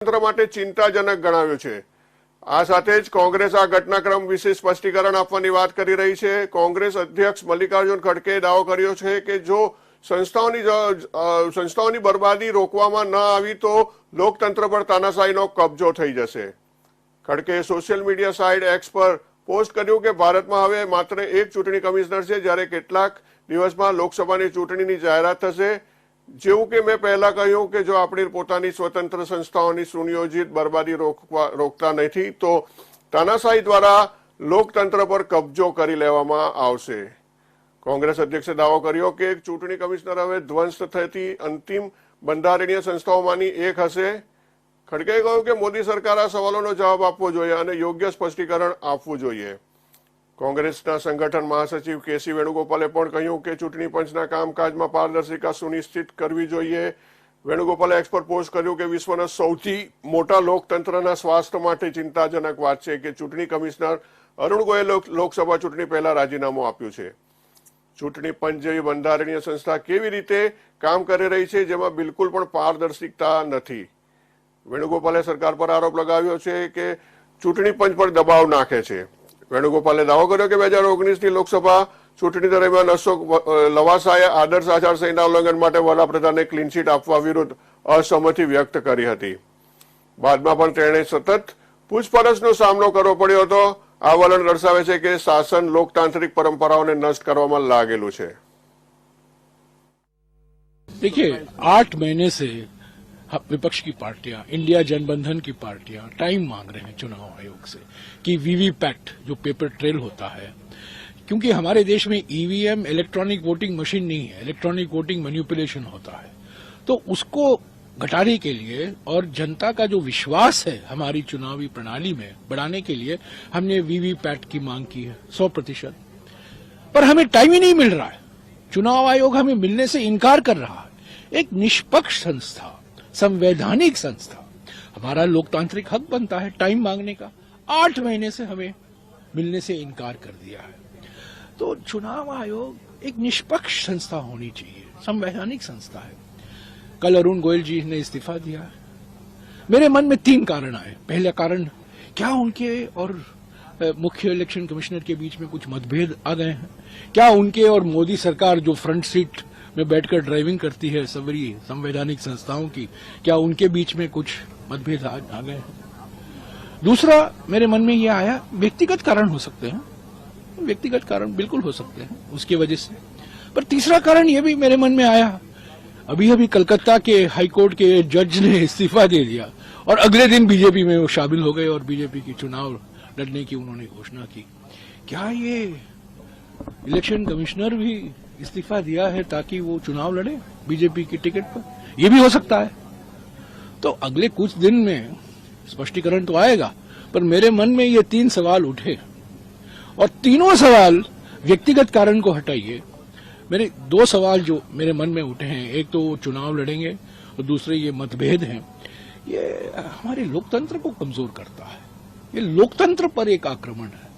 તંત્ર માટે ચિંતાજનક ગણાવ્યું છે। આ સાથે જ કોંગ્રેસ આ ઘટનાક્રમ વિશે સ્પષ્ટીકરણ આપવાની વાત કરી રહી છે। કોંગ્રેસ અધ્યક્ષ મલ્લિકાર્જુન ખડગેએ દાવો કર્યો છે કે જો સંસ્થાઓની બરબાદી રોકવામાં ન આવી તો લોકતંત્ર પર તાનાશાહીનો કબજો થઈ જશે। ખડગેએ સોશિયલ મીડિયા સાઇટ એક્સ પર પોસ્ટ કર્યું કે ભારતમાં હવે માત્ર એક ચૂંટણી કમિશનર છે, જ્યારે કેટલાક દિવસમાં લોકસભાની ચૂંટણીની જાહેરાત થશે। જેવું કે મેં પહેલા કહ્યું કે જો આપણી પોતાની સ્વતંત્ર સંસ્થાઓની સુનિયોજિત બરબાદી રોકતા નથી તો તાનાશાહી દ્વારા લોકતંત્ર પર કબજો કરી લેવામાં આવશે। કોંગ્રેસ અધ્યક્ષે દાવો કર્યો કે ચૂંટણી કમિશનર હવે ધ્વંસ થતી અંતિમ બંધારણીય સંસ્થાઓમાંની એક હશે। ખડગેએ કહ્યું કે મોદી સરકાર આ સવાલોનો જવાબ આપવો જોઈએ અને યોગ્ય સ્પષ્ટીકરણ આપવું જોઈએ। કોંગ્રેસના સંગઠન મહાસચિવ કેસી વેણુગોપાલે પણ કહ્યું કે ચૂંટણી પંચના કામકાજમાં પારદર્શિતા સુનિશ્ચિત કરવી જોઈએ। વેણુગોપાલે એક્સ પર પોસ્ટ કર્યું કે વિશ્વના સૌથી મોટા લોકતંત્રના સ્વાસ્થ્ય માટે ચિંતાજનક વાત છે કે ચૂંટણી કમિશનર અરુણ ગોયલે લોકસભા ચૂંટણી પહેલા રાજીનામું આપ્યું છે। ચૂંટણી પંચ જેવી બંધારણીય સંસ્થા કેવી રીતે કામ કરી રહી છે જેમાં બિલકુલ પણ પારદર્શિતા નથી। વેણુગોપાલે સરકાર પર આરોપ લગાવ્યો છે કે ચૂંટણી પંચ પર દબાવ નાખે છે। વેણુગોપાલે દાવો કર્યો કે 2019ની લોકસભા ચૂંટણી દરમિયાન અશોક લવાસાએ આદર્શ આચારસંહિતા ઉલ્લંઘન માટે વડાપ્રધાનને ક્લીન ચીટ આપવા વિરુદ્ધ અસહમતિ વ્યક્ત કરી હતી। બાદમાં પણ તેણે સતત પૂછપરછનો સામનો કરવો પડ્યો હતો। આ વલણ દર્શાવે છે કે શાસન લોકતાંત્રિક પરંપરાઓને નષ્ટ કરવામાં લાગેલું છે। देखिए 8 महीने से विपक्ष की पार्टियां, इंडिया जनबंधन की पार्टियां टाइम मांग रहे हैं चुनाव आयोग से कि वीवीपैट जो पेपर ट्रेल होता है, क्योंकि हमारे देश में ईवीएम इलेक्ट्रॉनिक वोटिंग मशीन नहीं है, इलेक्ट्रॉनिक वोटिंग मैनिपुलेशन होता है, तो उसको घटाने के लिए और जनता का जो विश्वास है हमारी चुनावी प्रणाली में बढ़ाने के लिए हमने वीवीपैट की मांग की है 100%। पर हमें टाइम ही नहीं मिल रहा है। चुनाव आयोग हमें मिलने से इनकार कर रहा है। एक निष्पक्ष संस्था, संवैधानिक संस्था, हमारा लोकतांत्रिक हक बनता है टाइम मांगने का। 8 महीने से हमें मिलने से इनकार कर दिया है। तो चुनाव आयोग एक निष्पक्ष संस्था होनी चाहिए, संवैधानिक संस्था है। कल अरुण गोयल जी ने इस्तीफा दिया। मेरे मन में 3 कारण आए। पहला कारण, क्या उनके और मुख्य इलेक्शन कमिश्नर के बीच में कुछ मतभेद आ गए हैं? क्या उनके और मोदी सरकार जो फ्रंट सीट में बैठकर ड्राइविंग करती है सभी संवैधानिक संस्थाओं की, क्या उनके बीच में कुछ मतभेद आ गए हैं? दूसरा मेरे मन में यह आया, व्यक्तिगत कारण हो सकते हैं, व्यक्तिगत कारण बिल्कुल हो सकते हैं उसकी वजह से। पर तीसरा कारण यह भी मेरे मन में आया, अभी अभी कलकत्ता के हाईकोर्ट के जज ने इस्तीफा दे दिया और अगले दिन बीजेपी में वो शामिल हो गए और बीजेपी की चुनाव लड़ने की उन्होंने घोषणा की। क्या ये इलेक्शन कमिश्नर भी इस्तीफा दिया है ताकि वो चुनाव लड़े बीजेपी की टिकट पर? ये भी हो सकता है। तो अगले कुछ दिन में स्पष्टीकरण तो आएगा, पर मेरे मन में ये 3 सवाल उठे और तीनों सवाल व्यक्तिगत कारण को हटाइए, मेरे 2 सवाल जो मेरे मन में उठे हैं, एक तो वो चुनाव लड़ेंगे और दूसरे ये मतभेद हैं, ये हमारे लोकतंत्र को कमजोर करता है। ये लोकतंत्र पर एक आक्रमण है।